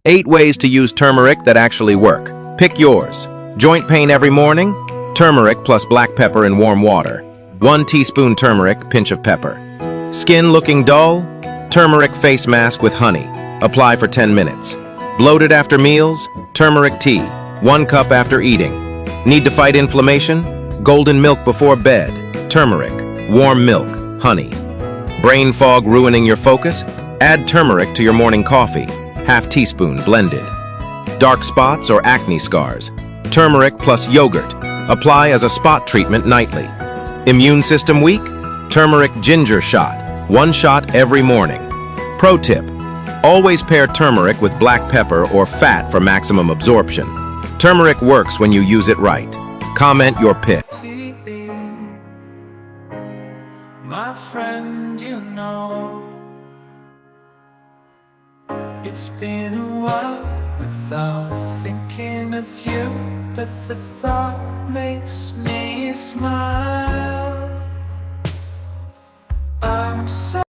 8 ways to use turmeric that actually work. Pick yours. Joint pain every morning? Turmeric plus black pepper in warm water. 1 teaspoon turmeric, pinch of pepper. Skin looking dull? Turmeric face mask with honey. Apply for 10 minutes. Bloated after meals? Turmeric tea. 1 cup after eating. Need to fight inflammation? Golden milk before bed. Turmeric. Warm milk. Honey. Brain fog ruining your focus? Add turmeric to your morning coffee. Half teaspoon blended. Dark spots or acne scars? Turmeric plus yogurt. Apply as a spot treatment nightly. Immune system weak? Turmeric ginger shot. 1 shot every morning. Pro tip: always pair turmeric with black pepper or fat for maximum absorption. Turmeric works when you use it right. Comment your pick. My friend, you know, it's been a while without thinking of you, but the thought makes me smile. I'm so